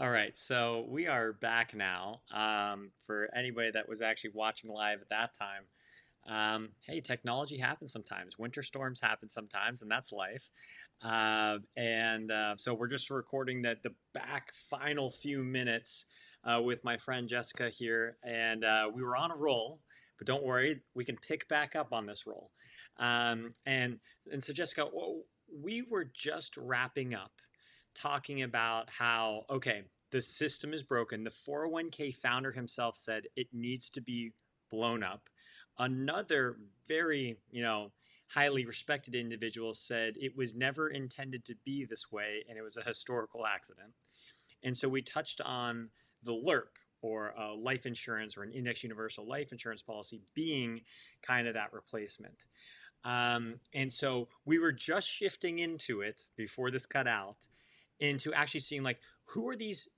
All right, so we are back now. For anybody that was actually watching live at that time, hey, technology happens sometimes. Winter storms happen sometimes, and that's life. And so we're just recording the back final few minutes with my friend Jessica here, and we were on a roll. But don't worry, we can pick back up on this roll. Um, and and so Jessica, we were just wrapping up talking about how, okay, the system is broken. The 401k founder himself said it needs to be blown up. Another very, highly respected individual said it was never intended to be this way and it was a historical accident. And so we touched on the LIRP, or life insurance, or an index universal life insurance policy, being kind of that replacement. And so we were just shifting into it before this cut out, into actually seeing like who are these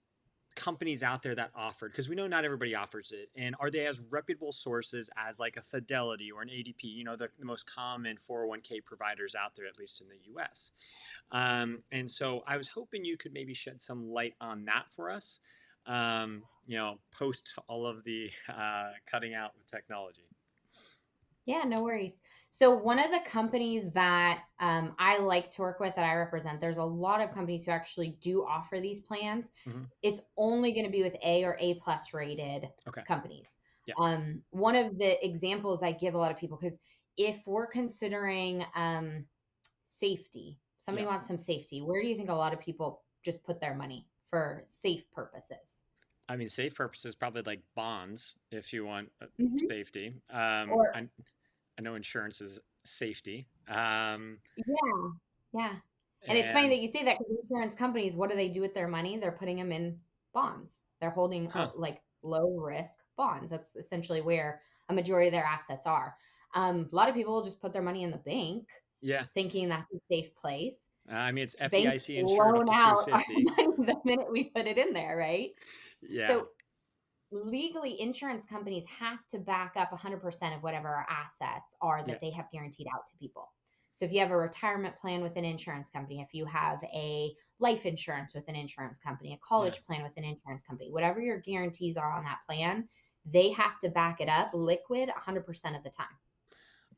companies out there that offered, because we know not everybody offers it, and are they as reputable sources as like a Fidelity or an ADP, the most common 401k providers out there, at least in the US. And so I was hoping you could maybe shed some light on that for us, post all of the cutting out with technology. Yeah, no worries. So one of the companies that I like to work with that I represent, there's a lot of companies who actually do offer these plans. Mm-hmm. It's only going to be with A or A plus rated Okay. companies. Yeah. One of the examples I give a lot of people, because if we're considering safety, somebody Yeah. wants some safety, where do you think a lot of people just put their money for safe purposes? I mean, safe purposes probably like bonds if you want Hmm. safety. Or I know insurance is safety. yeah, yeah. And it's funny And that you say that because insurance companies, what do they do with their money? They're putting them in bonds. They're holding huh, like low risk bonds. That's essentially where a majority of their assets are. A lot of people will just put their money in the bank, yeah. thinking that's a safe place. I mean, it's Banks FDIC insured up loan to out our 250. money the minute we put it in there, right? Yeah. So legally, insurance companies have to back up 100% of whatever our assets are Yeah. that they have guaranteed out to people. So if you have a retirement plan with an insurance company, if you have a life insurance with an insurance company, a Yeah. college plan with an insurance company, whatever your guarantees are on that plan, they have to back it up liquid 100% of the time.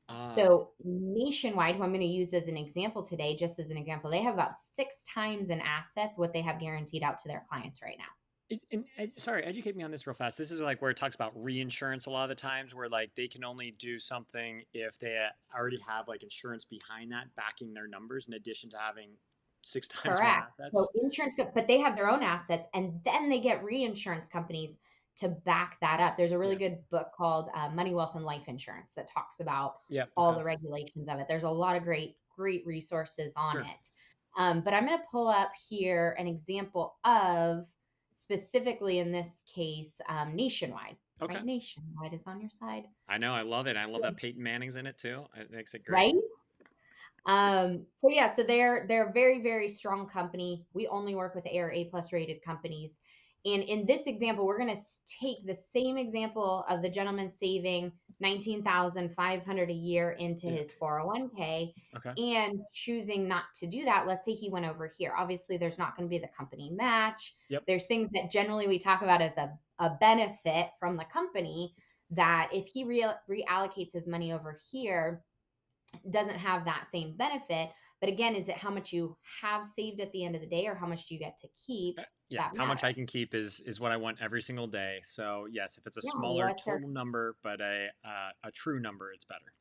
Ah. So nationwide, who I'm going to use as an example today, just as an example, they have about 6 times in assets what they have guaranteed out to their clients right now. Sorry, educate me on this real fast. This is like where it talks about reinsurance a lot of the times, where like they can only do something if they already have like insurance behind that backing their numbers, in addition to having six times more Correct. So assets. but they have their own assets, and then they get reinsurance companies to back that up. There's a really Yeah. good book called Money, Wealth, and Life Insurance that talks about Yeah. all Okay. the regulations of it. There's a lot of great resources on Sure. it. But I'm going to pull up here an example of specifically in this case, Nationwide, Okay. right? Nationwide is on your side, I know. I love it. I love that Peyton Manning's in it too. It makes it great. right? So yeah, so they're a very, very strong company. We only work with A or A plus rated companies. And in this example, we're going to take the same example of the gentleman saving 19,500 a year into Yeah. his 401k Okay. and choosing not to do that. Let's say he went over here. Obviously, there's not going to be the company match. Yep. There's things that generally we talk about as a benefit from the company that if he reallocates his money over here, doesn't have that same benefit. But again, is it how much you have saved at the end of the day or how much do you get to keep? Yeah. That How much I can matters. keep is what I want every single day. So yes, if it's a Yeah, smaller what's our total number but a true number, it's better.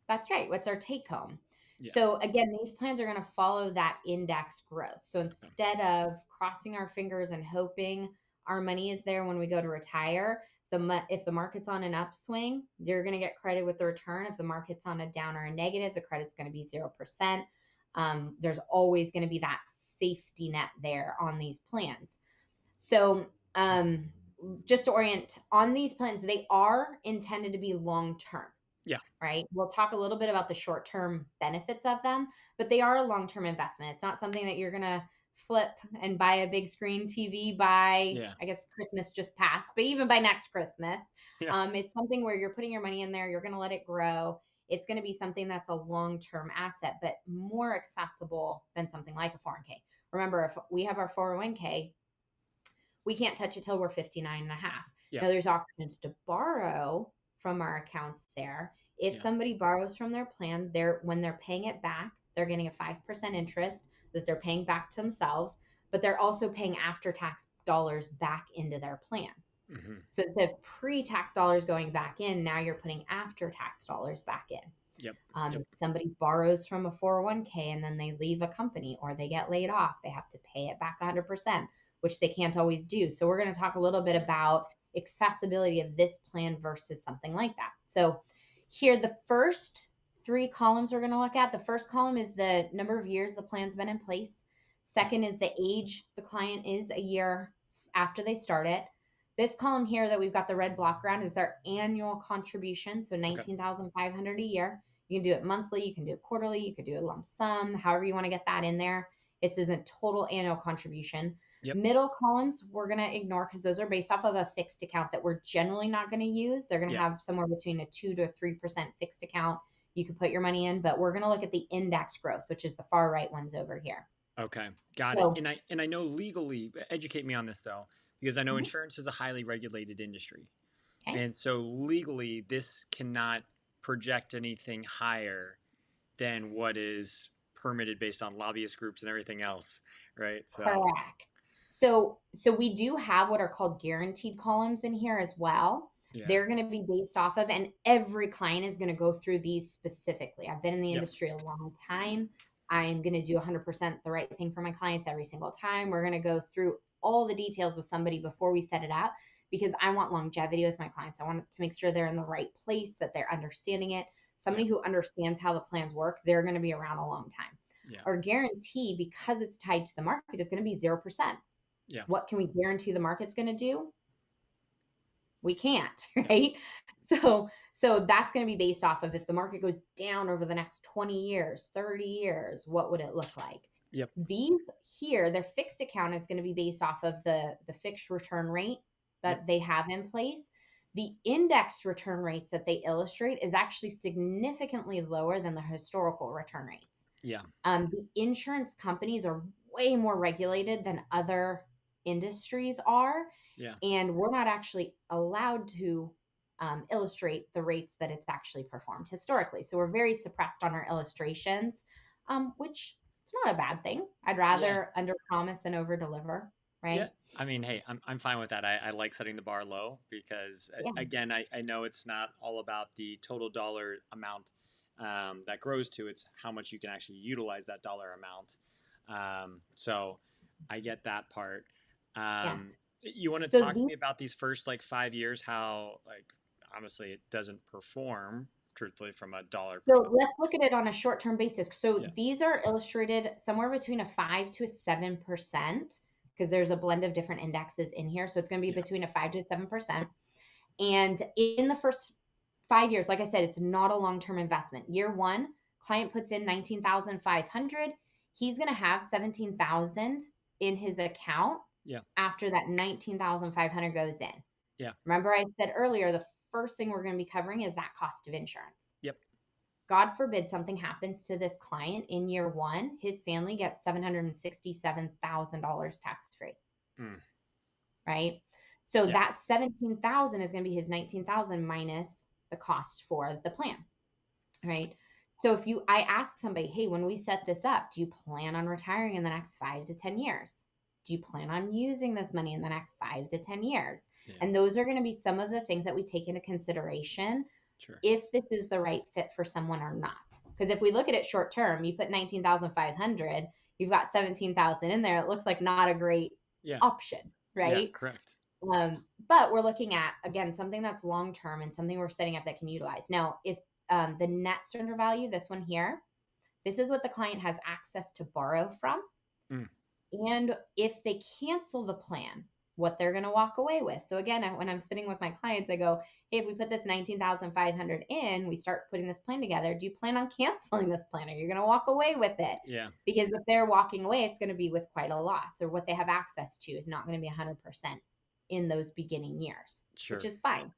that's right. What's our take home? Yeah. So again, these plans are going to follow that index growth. So Okay. instead of crossing our fingers and hoping our money is there when we go to retire, if the market's on an upswing, you're going to get credit with the return. If the market's on a down or a negative, the credit's going to be 0%. There's always going to be that safety net there on these plans. So, just to orient on these plans, they are intended to be long term, Yeah. right? We'll talk a little bit about the short term benefits of them, but they are a long term investment. It's not something that you're going to flip and buy a big screen TV by, Yeah. I guess Christmas just passed, but even by next Christmas. Yeah. It's something where you're putting your money in there, you're going to let it grow. It's going to be something that's a long term asset, but more accessible than something like a 401k. Remember, if we have our 401k, we can't touch it till we're 59 and a half. Yeah. Now there's options to borrow from our accounts there. If Yeah. somebody borrows from their plan, when they're paying it back, they're getting a 5% interest that they're paying back to themselves, but they're also paying after tax dollars back into their plan. Hmm. So instead of pre-tax dollars going back in, now you're putting after tax dollars back in. Yep. If Yep. somebody borrows from a 401k and then they leave a company or they get laid off, they have to pay it back 100%, which they can't always do. So we're going to talk a little bit about accessibility of this plan versus something like that. So here, the first three columns we're going to look at, the first column is the number of years the plan's been in place. Second is the age the client is a year after they start it. This column here that we've got the red block around is their annual contribution, so Okay. 19,500 a year. You can do it monthly, you can do it quarterly, you could do a lump sum, however you want to get that in there. It says a total annual contribution. Yep. Middle columns we're going to ignore because those are based off of a fixed account that we're generally not going to use. They're going to Yeah. have somewhere between a 2 to 3% fixed account you could put your money in, but we're going to look at the index growth, which is the far right ones over here. Okay. Got So, it. And I know legally, educate me on this though, because I know mhm, insurance is a highly regulated industry. okay. And so legally, this cannot project anything higher than what is permitted based on lobbyist groups and everything else, right? So, Correct. So we do have what are called guaranteed columns in here as well. yeah. They're going to be based off of, and every client is going to go through these specifically. I've been in the Yep. industry a long time. I'm going to do 100% the right thing for my clients every single time. We're going to go through all the details with somebody before we set it up because I want longevity with my clients. I want to make sure they're in the right place, that they're understanding it. Somebody Yeah. who understands how the plans work, they're going to be around a long time. Yeah. Our guarantee, because it's tied to the market, is going to be 0%. Yeah. What can we guarantee the market's going to do? We can't, Yeah. right? So that's going to be based off of if the market goes down over the next 20 years, 30 years, what would it look like? Yep. These here, their fixed account is going to be based off of the fixed return rate that Yep. they have in place. The indexed return rates that they illustrate is actually significantly lower than the historical return rates. Yeah. The insurance companies are way more regulated than other industries are. Yeah. And we're not actually allowed to illustrate the rates that it's actually performed historically. So we're very suppressed on our illustrations, which it's not a bad thing. I'd Yeah. rather under promise and over deliver, Yeah. right? I mean, hey, I'm fine with that. I like setting the bar low because, Yeah. again, I know it's not all about the total dollar amount that grows to, it's how much you can actually utilize that dollar amount. So I get that part. Yeah. You want to So talk to these, me about these first like 5 years, how like honestly it doesn't perform truthfully from a dollar so perspective. let's look at it on a short-term basis. So Yeah. these are illustrated somewhere between a 5 to a 7% because there's a blend of different indexes in here. So it's going to be Yeah. between a 5 to 7%. And in the first 5 years, like I said, it's not a long-term investment. Year one, client puts in 19,500. He's going to have 17,000 in his account. Yeah. After that 19,500 goes in. Yeah. Remember I said earlier, the first thing we're going to be covering is that cost of insurance. Yep. God forbid something happens to this client in year one, his family gets $767,000 tax-free. Right? So Yeah. that 17,000 is going to be his 19,000 minus the cost for the plan. Right? So I ask somebody, hey, when we set this up, do you plan on retiring in the next 5 to 10 years? Do you plan on using this money in the next 5 to 10 years? Yeah. And those are going to be some of the things that we take into consideration Sure. if this is the right fit for someone or not. Because if we look at it short term, you put 19,500, you've got 17,000 in there. It looks like not a great Yeah. option, right? Yeah, correct. But we're looking at, again, something that's long term and something we're setting up that can utilize. Now, if the net surrender value, this one here, this is what the client has access to borrow from. And if they cancel the plan, what they're going to walk away with. So again, when I'm sitting with my clients, I go, hey, if we put this 19,500 in, we start putting this plan together. Do you plan on canceling this plan? Are you going to walk away with it? Yeah. Because if they're walking away, it's going to be with quite a loss, or what they have access to is not going to be 100% in those beginning years, Sure. which is fine.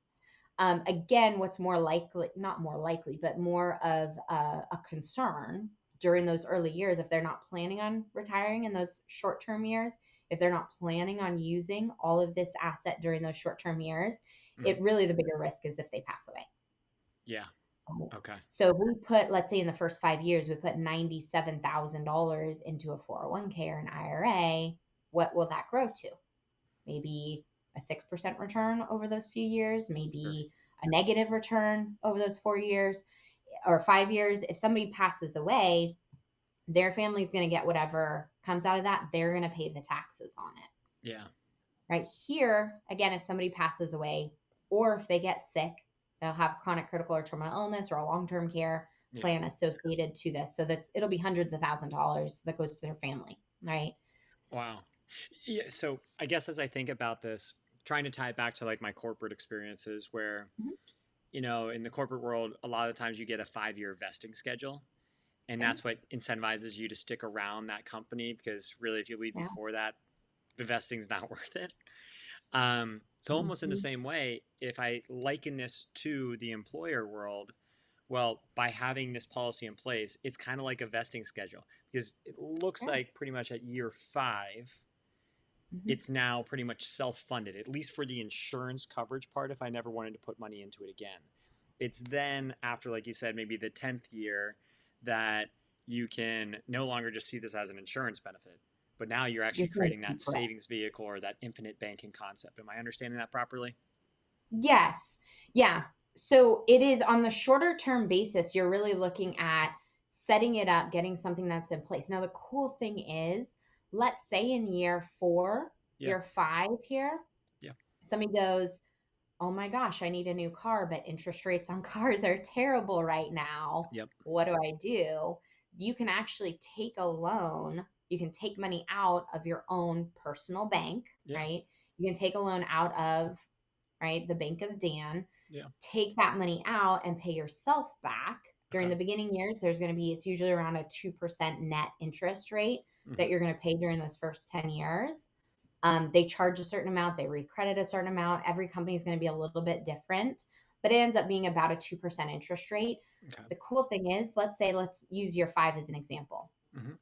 Again, what's more likely, not more likely, but more of a concern during those early years, if they're not planning on retiring in those short-term years, if they're not planning on using all of this asset during those short-term years, Mhm. it really, the bigger risk is if they pass away. Yeah. Okay. So if we put, let's say in the first 5 years, we put $97,000 into a 401k or an IRA, what will that grow to? Maybe a 6% return over those few years, Sure. maybe a negative return over those 4 years or 5 years. If somebody passes away, their family's going to get whatever comes out of that. They're going to pay the taxes on it. Yeah. Right here, again, if somebody passes away or if they get sick, they'll have chronic critical or terminal illness or a long-term care Yeah. plan associated to this. So that's it'll be hundreds of $1,000s that goes to their family, right? Wow. Yeah. So I guess as I think about this, trying to tie it back to like my corporate experiences where, Mhm. in the corporate world, a lot of the times you get a 5-year vesting schedule. And Okay. that's what incentivizes you to stick around that company because really, if you leave Yeah. before that, the vesting's not worth it. So almost in the Mhm. same way, if I liken this to the employer world, well, by having this policy in place, it's kind of like a vesting schedule because it looks Yeah. like pretty much at year 5, Mhm. it's now pretty much self-funded, at least for the insurance coverage part. If I never wanted to put money into it again, it's then after, like you said, maybe the 10th year that you can no longer just see this as an insurance benefit, but now you're You're actually saying creating that correct. savings vehicle or that infinite banking concept. Am I understanding that properly? Yes. Yeah. So it is on the shorter term basis, you're really looking at setting it up, getting something that's in place. Now, the cool thing is, let's say in year 4, Yeah. year 5 here, Yeah. somebody goes, oh my gosh, I need a new car, but interest rates on cars are terrible right now. Yep. What do I do? You can actually take a loan. You can take money out of your own personal bank, Yeah. right? You can take a loan out of, right, the Bank of Dan, Yeah. take that money out and pay yourself back. During Okay. the beginning years, there's going to be, it's usually around a 2% net interest rate Hmm. that you're going to pay during those first 10 years. They charge a certain amount, they recredit a certain amount. Every company is going to be a little bit different, but it ends up being about a 2% interest rate. Okay. The cool thing is, let's use year 5 as an example. Hmm.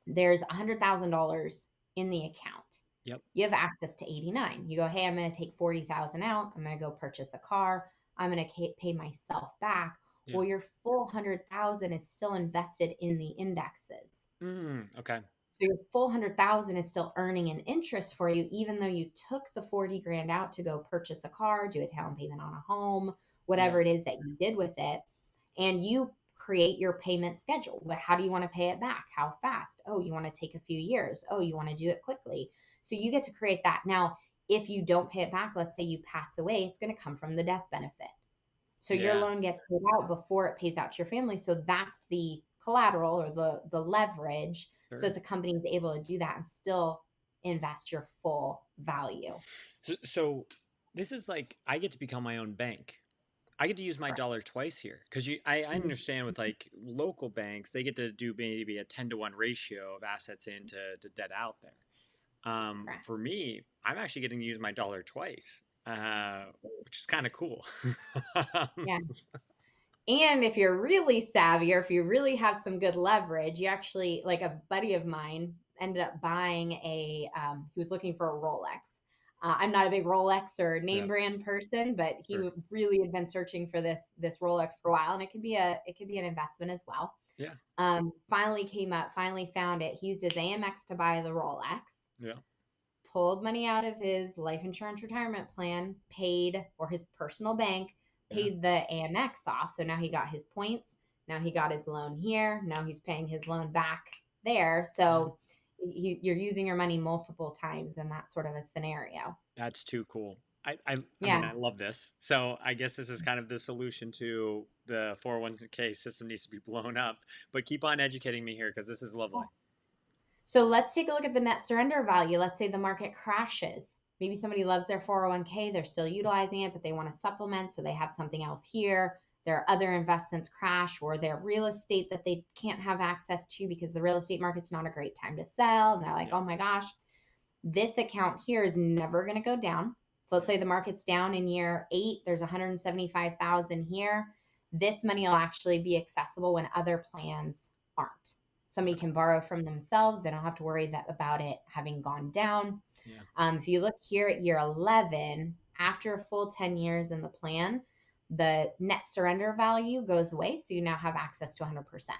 There's $100,000 in the account. Yep. You have access to 89. You go, hey, I'm going to take 40,000 out. I'm going to go purchase a car. I'm going to pay myself back. Yeah. Well, your full 100,000 is still invested in the indexes. Okay. So your full 100,000 is still earning an interest for you, even though you took the 40 grand out to go purchase a car, do a down payment on a home, Yeah. whatever it is that you did with it. And you create your payment schedule. How do you want to pay it back? How fast? Oh, you want to take a few years. Oh, you want to do it quickly. So you get to create that. Now, if you don't pay it back, let's say you pass away, it's going to come from the death benefit. So your Yeah. loan gets paid out before it pays out to your family. So that's the collateral or the leverage so Sure. that the company is able to do that and still invest your full value. So this is like I get to become my own bank. I get to use my Correct. dollar twice here because I Mhm. understand with like local banks, they get to do maybe a 10-to-1 ratio of assets in to debt out there. Correct. For me, I'm actually getting to use my dollar twice, which is kind of cool. Yeah. And if you're really savvy or if you really have some good leverage, you actually, like a buddy of mine ended up buying he was looking for a Rolex. I'm not a big Rolex or name Yeah, brand person, but he sure. really had been searching for this Rolex for a while, and it could be an investment as well. Yeah, Finally found it. He used his Amex to buy the Rolex, yeah, pulled money out of his life insurance retirement plan, paid, or his personal bank, yeah. paid the Amex off. So now he got his points. Now he got his loan here. Now he's paying his loan back there. Yeah. So you're using your money multiple times in that sort of a scenario. That's too cool. I Yeah. mean, I love this. So I guess this is kind of the solution to the 401k system needs to be blown up. But keep on educating me here because this is lovely. So let's take a look at the net surrender value. Let's say the market crashes. Maybe somebody loves their 401k, they're still utilizing it, but they want to supplement, so they have something else here. Their other investments crash, or their real estate that they can't have access to because the real estate market's not a great time to sell. And they're like, Yeah, oh my gosh, this account here is never going to go down. So let's yeah, say the market's down in year 8, there's 175,000 here. This money will actually be accessible when other plans aren't. Somebody Okay. can borrow from themselves. They don't have to worry about it having gone down. Yeah. If you look here at year 11, after a full 10 years in the plan, the net surrender value goes away. So you now have access to 100%.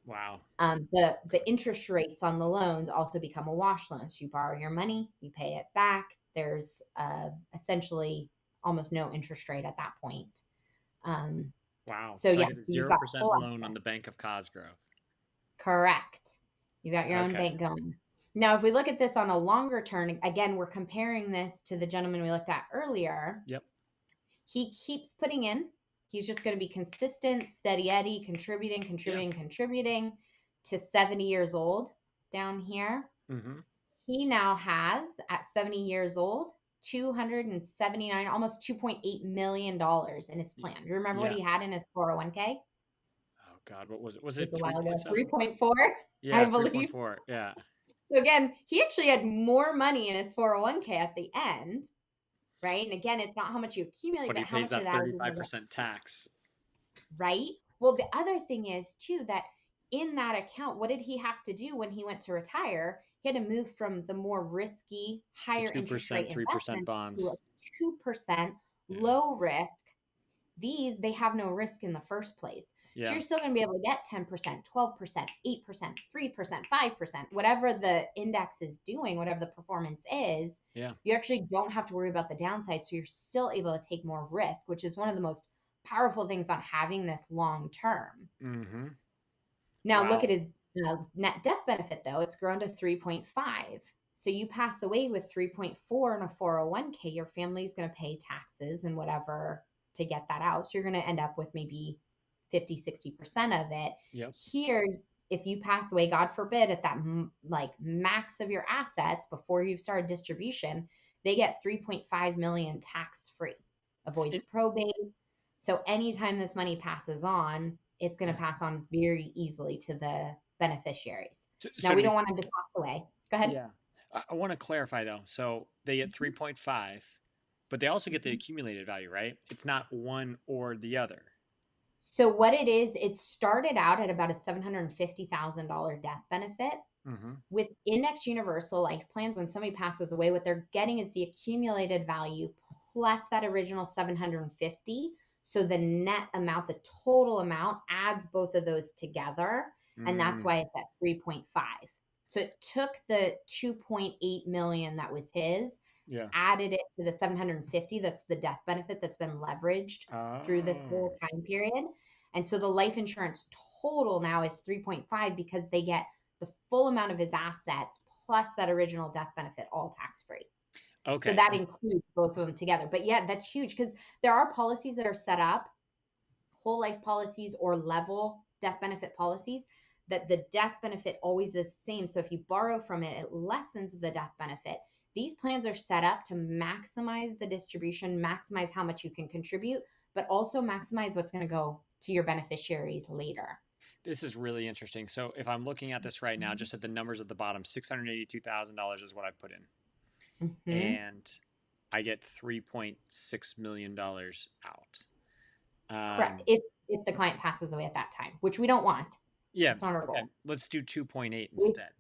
Wow. The Okay. interest rates on the loans also become a wash loan. So you borrow your money, you pay it back. There's essentially almost no interest rate at that point. Um, Wow. so So I yeah, get a so you've zero got percent full loan on access. the Bank of Cosgrove. Correct. You got your own Okay. bank going. Now, if we look at this on a longer term, again, we're comparing this to the gentleman we looked at earlier. Yep. He keeps putting in. He's just going to be consistent, steady Eddie, Yeah. contributing to 70 years old down here. Mm-hmm. He now has, at 70 years old, 279, almost $2.8 million in his plan. Do you remember what Yeah. he had in his 401k? Oh God, what was it? Was It was it a while ago. 3.7? 3.4, I Yeah, believe. 3.4. Yeah. So again, he actually had more money in his 401k at the end, right? And again, it's not how much you accumulate, But but he how pays much of that that is able to, 35% tax. right? Well, the other thing is too that in that account, what did he have to do when he went to retire? He had to move from the more risky, To higher interest rate 2%, 3% investments to bonds. a 2% Yeah. low risk. These, they have no risk in the first place. So Yeah. you're still going to be able to get 10%, 12%, 8%, 3%, 5%, whatever the index is doing, whatever the performance is, Yeah. you actually don't have to worry about the downside. So you're still able to take more risk, which is one of the most powerful things on having this long term. Mm-hmm. Now look Wow. at his net death benefit though. It's grown to 3.5. So you pass away with 3.4 in a 401k, your family's going to pay taxes and whatever to get that out. So you're going to end up with maybe 50, 60% of it. Yep. Here, if you pass away, God forbid, at that like max of your assets before you've started distribution, they get 3.5 million tax free, avoids It, probate. So anytime this money passes on, it's going to yeah. pass on very easily to the beneficiaries. So Now, to we be, don't want them to pass away. Go ahead. yeah. I want to clarify though. So they get 3.5, but they also get the Mhm. accumulated value, right? It's not one or the other. So, what it is, it started out at about a $750,000 death benefit. Mm-hmm. With index universal life plans, when somebody passes away, what they're getting is the accumulated value plus that original 750. So the net amount, the total amount adds both of those together. And that's Mm, why it's at 3.5. So it took the 2.8 million that was his, yeah. added it to the 750. That's the death benefit that's been leveraged through this Oh. whole time period. And so the life insurance total now is 3.5 because they get the full amount of his assets plus that original death benefit, all tax free. So Okay. that includes both of them together. But yeah, that's huge because there are policies that are set up, whole life policies or level death benefit policies, that the death benefit always the same. So if you borrow from it, it lessens the death benefit. These plans are set up to maximize the distribution, maximize how much you can contribute, but also maximize what's going to go to your beneficiaries later. This is really interesting. So if I'm looking at this right now, just at the numbers at the bottom, $682,000 is what I put in, Mm-hmm. and I get $3.6 million out. Correct. Um, If the client passes away at that time, which we don't want. yeah. That's not our Okay. goal. Let's do 2.8 We, instead.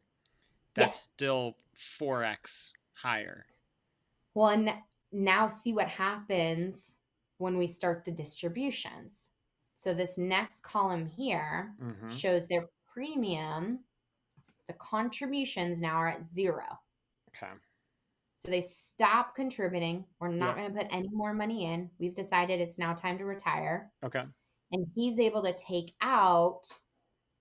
That's yes. still 4x higher. Well, and now see what happens when we start the distributions. So this next column here Mm-hmm. shows their premium. The contributions now are at zero. Okay. So they stop contributing. We're not Yep. going to put any more money in. We've decided it's now time to retire. Okay. And he's able to take out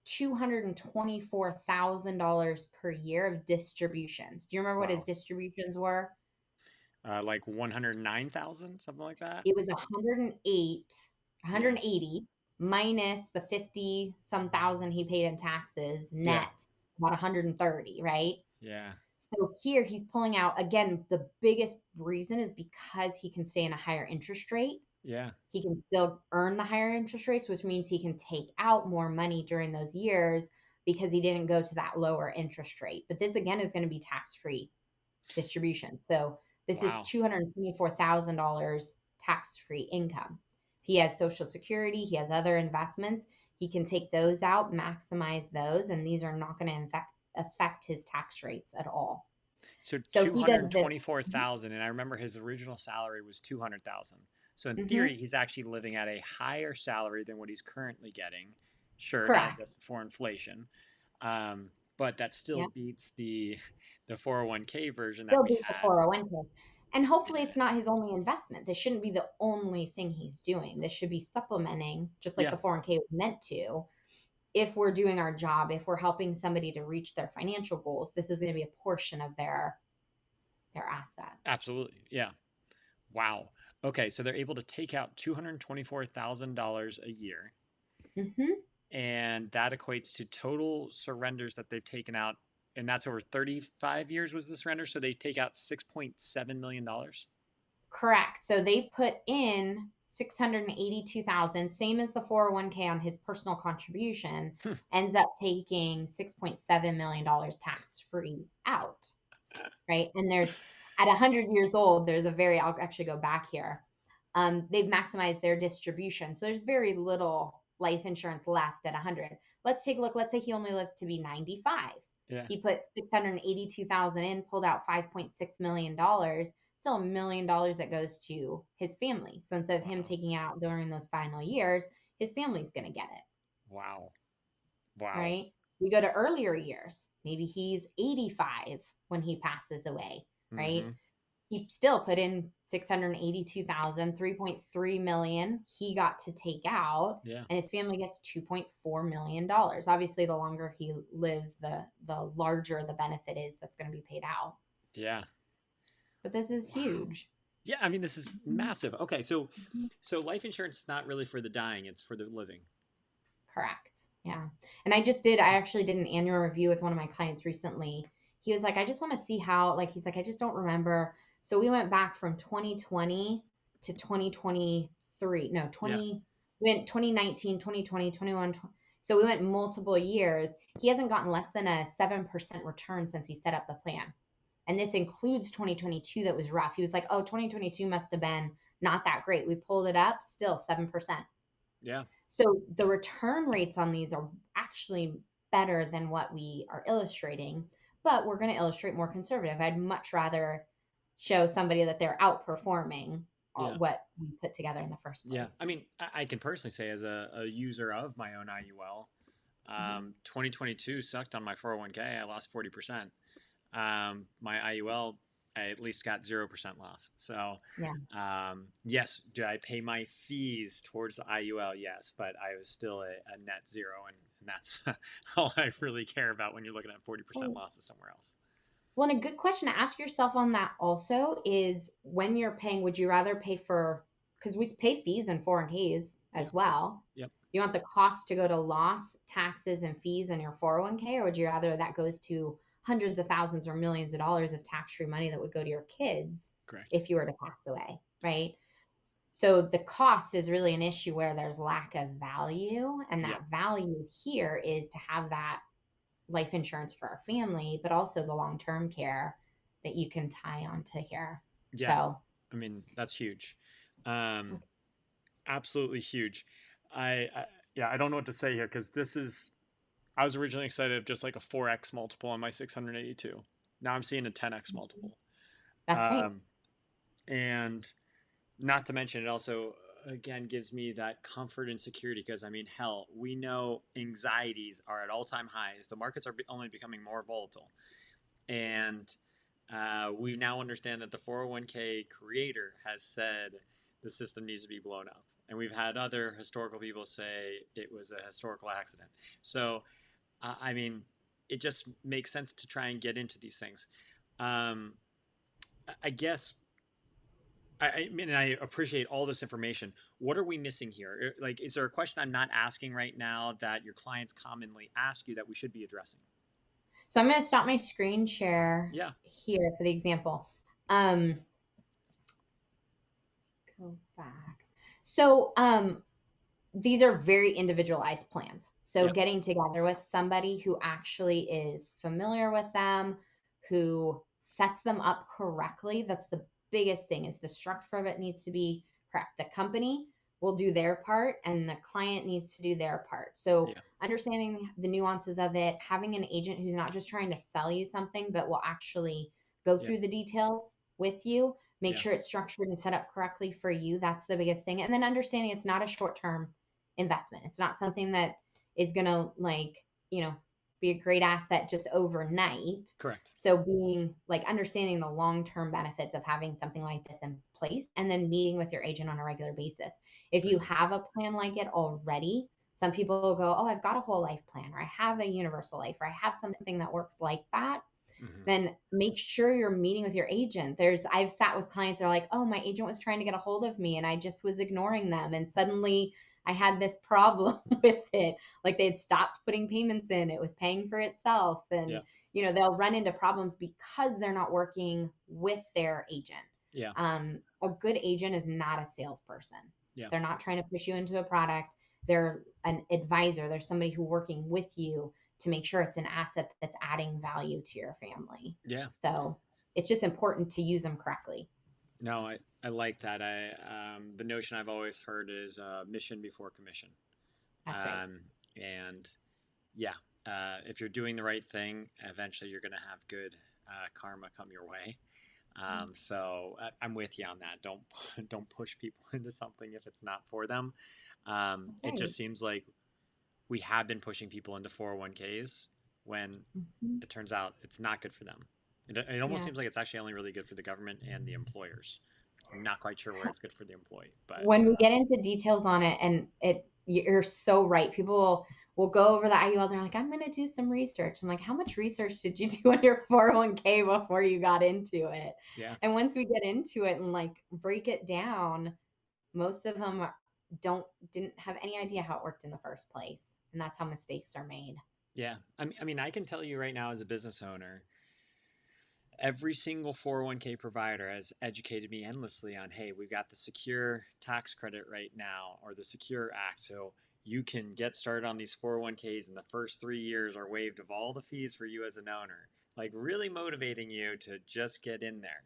$224,000 per year of distributions. Do you remember what his Wow. distributions were? Like 109,000, something like that. It was 108, Yeah. 180 minus the 50 some thousand he paid in taxes, Yeah. net about 130, right? Yeah. So here he's pulling out again. The biggest reason is because he can stay in a higher interest rate. Yeah. He can still earn the higher interest rates, which means he can take out more money during those years because he didn't go to that lower interest rate. But this again is going to be tax free distribution. So this is Wow. $224,000 tax free income. He has Social Security, he has other investments. He can take those out, maximize those, and these are not going to affect his tax rates at all. So So two he hundred does and this. twenty-four thousand, and I remember his original salary was 200,000. So in Hmm. theory, he's actually living at a higher salary than what he's currently getting. Sure, now Correct. adjusted for inflation, but that still Yeah. beats the 401k version that Still we beat the had. 401k. And hopefully Yeah, it's not his only investment. This shouldn't be the only thing he's doing. This should be supplementing, just like yeah, the 401k was meant to. If we're doing our job, if we're helping somebody to reach their financial goals, this is going to be a portion of their assets. absolutely. Yeah. Wow. Okay, so they're able to take out $224,000 a year, Hmm. and that equates to total surrenders that they've taken out, and that's over 35 years was the surrender. So they take out $6.7 million. Correct. So they put in 682,000, same as the 401k on his personal contribution, ends up taking $6.7 million tax free out. Right. And there's at 100 years old, there's a very, I'll actually go back here. They've maximized their distribution. So there's very little life insurance left at 100. Let's take a look. Let's say he only lives to be 95. Yeah. He put 682,000 in, pulled out $5.6 million, still $1 million that goes to his family. So instead of him Wow. taking out during those final years, his family's going to get it. Wow. Wow. Right. We go to earlier years. Maybe he's 85 when he passes away. Right. Mm-hmm. He still put in 682,000, 3.3 million he got to take out, Yeah. and his family gets $2.4 million. Obviously, the longer he lives, the larger the benefit is that's going to be paid out. Yeah. But this is Wow. huge. Yeah, I mean this is massive. Okay, so life insurance is not really for the dying, it's for the living. Correct. Yeah. And I actually did an annual review with one of my clients recently. He was like, I just want to see how, like, he's like, I just don't remember. So we went back from 2020 to 2023. No, Yeah. 20, we went 2019, 2020, 21. So we went multiple years. He hasn't gotten less than a 7% return since he set up the plan. And this includes 2022 that was rough. He was like, oh, 2022 must have been not that great. We pulled it up, still 7%. Yeah. So the return rates on these are actually better than what we are illustrating, but we're going to illustrate more conservative. I'd much rather show somebody that they're outperforming Yeah. what we put together in the first Yeah. place. I mean, I can personally say as a user of my own IUL, Mhm. 2022 sucked on my 401k. I lost 40%. My IUL, I at least got 0% loss. So, Yeah. yes, do I pay my fees towards the IUL? Yes, but I was still a net zero, and that's all I really care about when you're looking at 40% Well, losses somewhere else. and a good question to ask yourself on that also is when you're paying, would you rather pay for, because we pay fees in 401ks Yeah. as well. Yep. You want the cost to go to loss, taxes, and fees in your 401k, or would you rather that goes to hundreds of thousands or millions of dollars of tax-free money that would go to your kids Correct. if you were to pass away, right? So the cost is really an issue where there's lack of value, and Yep. that value here is to have that life insurance for our family, but also the long-term care that you can tie onto here. Yeah. So, I mean, that's huge. Absolutely huge. Yeah, I don't know what to say here because this is. I was originally excited of just like a 4x multiple on my 682. Now I'm seeing a 10x multiple. that's right. Um, and not to mention, it also again gives me that comfort and security because I mean, hell, we know anxieties are at all-time highs. The markets are only becoming more volatile, and we now understand that the 401k creator has said the system needs to be blown up. And we've had other historical people say it was a historical accident. So, I mean, it just makes sense to try and get into these things. Um, I guess I mean, I appreciate all this information. What are we missing here? Like, is there a question I'm not asking right now that your clients commonly ask you that we should be addressing? So I'm going to stop my screen share Yeah. here for the example. Go back. So these are very individualized plans. So Yep. getting together with somebody who actually is familiar with them, who sets them up correctly, that's the biggest thing is the structure of it needs to be correct. The company will do their part and the client needs to do their part. So Yeah. understanding the nuances of it, having an agent who's not just trying to sell you something, but will actually go Yeah. through the details with you, make Yeah. sure it's structured and set up correctly for you. That's the biggest thing. And then understanding it's not a short-term investment. It's not something that is going to like, be a great asset just overnight. Correct. So being like understanding the long-term benefits of having something like this in place and then meeting with your agent on a regular basis. If For you sure. have a plan like it already, some people will go, "Oh, I've got a whole life plan, or I have a universal life, or I have something that works like that." Hmm. Then make sure you're meeting with your agent. I've sat with clients that are like, "Oh, my agent was trying to get a hold of me and I just was ignoring them. And suddenly I had this problem with it. Like they had stopped putting payments in, it was paying for itself." Yeah. And, they'll run into problems because they're not working with their agent. Yeah. A good agent is not a salesperson. Yeah. They're not trying to push you into a product. They're an advisor. They're somebody who working with you to make sure it's an asset that's adding value to your family. Yeah. So it's just important to use them correctly. No, I like that. The notion I've always heard is mission before commission. That's right. Um, and yeah, if you're doing the right thing, eventually you're going to have good karma come your way. So I'm with you on that. Don't push people into something if it's not for them. That's It right. just seems like we have been pushing people into 401ks when Mm-hmm. it turns out it's not good for them. It almost Yeah. seems like it's actually only really good for the government and the employers. I'm not quite sure where it's good for the employee, but When we get into details on it, and you're so right. People will go over the IUL. They're like, "I'm going to do some research." I'm like, "How much research did you do on your 401k before you got into it?" yeah, And once we get into it and like break it down, most of them don't didn't have any idea how it worked in the first place, and that's how mistakes are made. yeah. I mean, I can tell you right now as a business owner, every single 401k provider has educated me endlessly on, hey, we've got the secure tax credit right now, or the secure act, so you can get started on these 401ks and the first 3 years are waived of all the fees for you as an owner, like really motivating you to just get in there.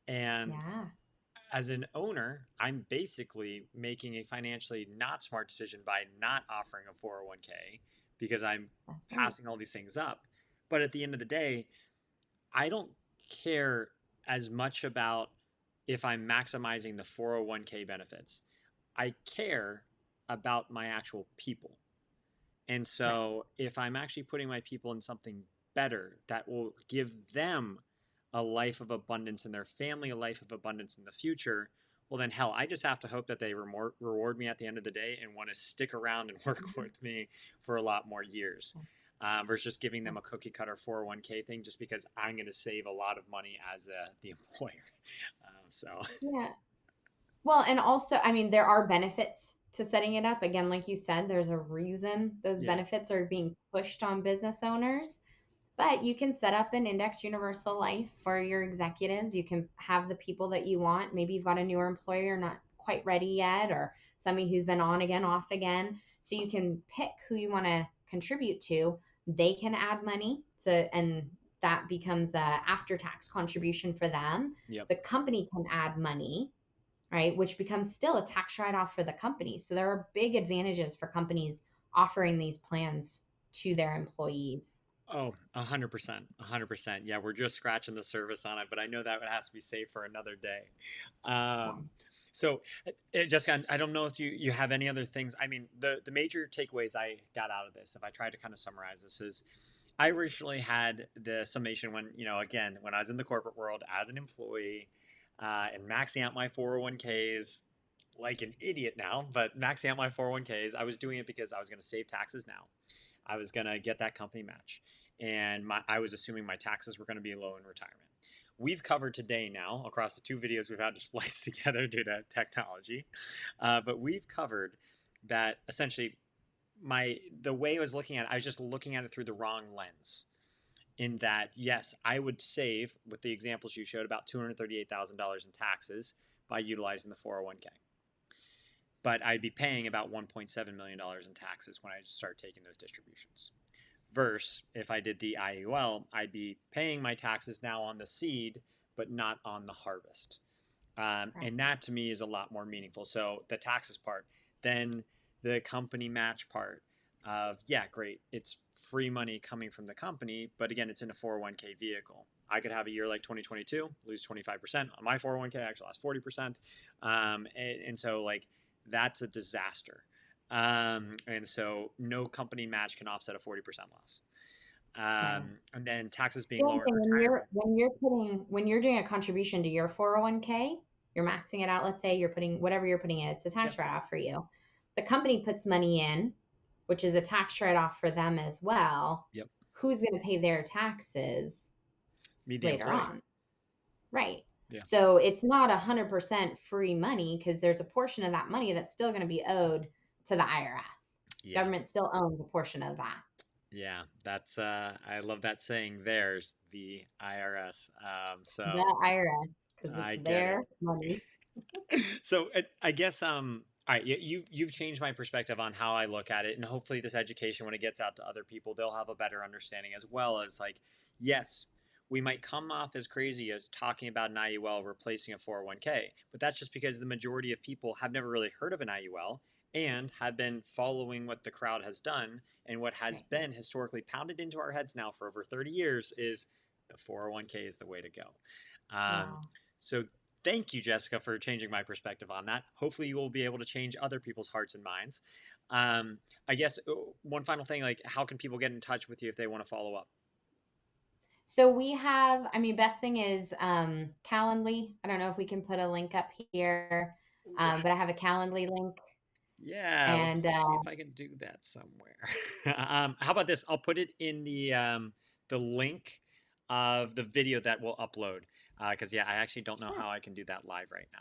And Yeah, as an owner, I'm basically making a financially not smart decision by not offering a 401k because I'm that's right. passing all these things up. But at the end of the day, I don't care as much about if I'm maximizing the 401k benefits. I care about my actual people. And Correct. so if I'm actually putting my people in something better that will give them a life of abundance and their family a life of abundance in the future, well, then hell, I just have to hope that they reward me at the end of the day and want to stick around and work Mhm. with me for a lot more years, versus just giving them a cookie cutter 401k thing just because I'm going to save a lot of money as the employer. So, Yeah. Well, and also, I mean, there are benefits to setting it up. Again, like you said, there's a reason those yeah, benefits are being pushed on business owners. But you can set up an index universal life for your executives. You can have the people that you want. Maybe you've got a newer employee you're not quite ready yet, or somebody who's been on again, off again. So you can pick who you want to contribute to. They can add money and that becomes a after tax contribution for them. yep. The company can add money, right? Which becomes still a tax write off for the company. So there are big advantages for companies offering these plans to their employees. Oh, 100%, 100%. Yeah, we're just scratching the surface on it, but I know that it has to be saved for another day. Yeah. So, Jessica, I don't know if you have any other things. I mean, the major takeaways I got out of this, if I try to kind of summarize this, is I originally had the summation when, again, when I was in the corporate world as an employee and maxing out my 401ks like an idiot now, but maxing out my 401ks, I was doing it because I was going to save taxes now. I was going to get that company match. And I was assuming my taxes were going to be low in retirement. We've covered today now across the two videos we've had to splice together due to technology, but we've covered that essentially the way I was looking at it, I was just looking at it through the wrong lens. In that, yes, I would save with the examples you showed about $238,000 in taxes by utilizing the 401k, but I'd be paying about $1.7 million in taxes when I start taking those distributions. Versus if I did the IUL, I'd be paying my taxes now on the seed, but not on the harvest. Correct. And that to me is a lot more meaningful. So the taxes part, then the company match part of, yeah, great. It's free money coming from the company, but again, it's in a 401k vehicle. I could have a year like 2022, lose 25% on my 401k, actually lost 40%. And so like that's a disaster. And so no company match can offset a 40% loss. Yeah. And then taxes being The only lower in thing retirement. when you're doing a contribution to your 401k, you're maxing it out. Let's say you're putting whatever you're putting in, it's a Yep. tax write-off for you. The company puts money in, which is a tax write-off for them as well. Yep. Who's going to pay their taxes Me, the later employee. on? Right. Yeah. So it's not 100% free money because there's a portion of that money that's still going to be owed to the IRS. Yeah. Government still owns a portion of that. Yeah, that's I love that saying. There's the IRS. The So IRS, because it's I get their it. money. So I guess all right, you've changed my perspective on how I look at it, and hopefully this education, when it gets out to other people, they'll have a better understanding as well. As like, yes, we might come off as crazy as talking about an IUL replacing a 401k, but that's just because the majority of people have never really heard of an IUL and have been following what the crowd has done, and what has Right. been historically pounded into our heads now for over 30 years is the 401k is the way to go. Wow. So thank you, Jessica, for changing my perspective on that. Hopefully, you will be able to change other people's hearts and minds. I guess one final thing, like, how can people get in touch with you if they want to follow up? So we have, I mean, best thing is Calendly. I don't know if we can put a link up here, but I have a Calendly link. Yeah, let's And see if I can do that somewhere. How about this? I'll put it in the link of the video that we'll upload. Because yeah, I actually don't know sure, how I can do that live right now.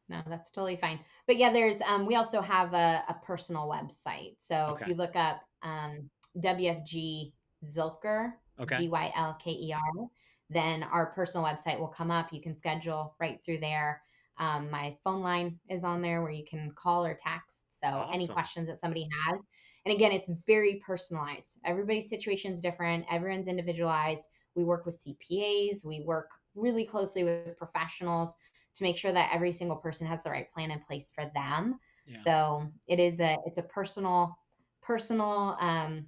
no, that's totally fine. But yeah, there's, we also have a personal website. So if Okay. you look up WFG Zylker, Okay. Zylker, then our personal website will come up. You can schedule right through there. My phone line is on there where you can call or text. So any Awesome. questions that somebody has. And again, it's very personalized. Everybody's situation is different. Everyone's individualized. We work with CPAs. We work really closely with professionals to make sure that every single person has the right plan in place for them. Yeah. So it's a personal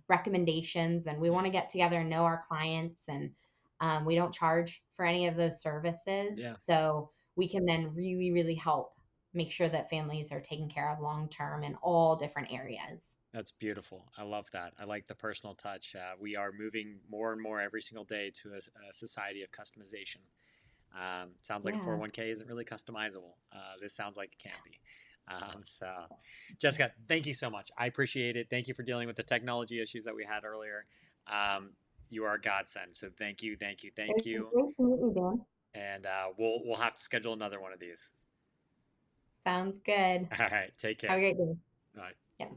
recommendations, and we Yeah. want to get together and know our clients, and we don't charge for any of those services. Yeah. So we can then really help make sure that families are taken care of long term in all different areas. That's beautiful. I love that. I like the personal touch. We are moving more and more every single day to a society of customization. Sounds like a Yeah. 401k isn't really customizable. This sounds like it can be. So, Jessica, thank you so much. I appreciate it. Thank you for dealing with the technology issues that we had earlier. You are a godsend. So thank you, thank you, It thank was you. great to meet you, Dan. And we'll have to schedule another one of these. Sounds good. All right, take Have a care. great day. All right. Yeah.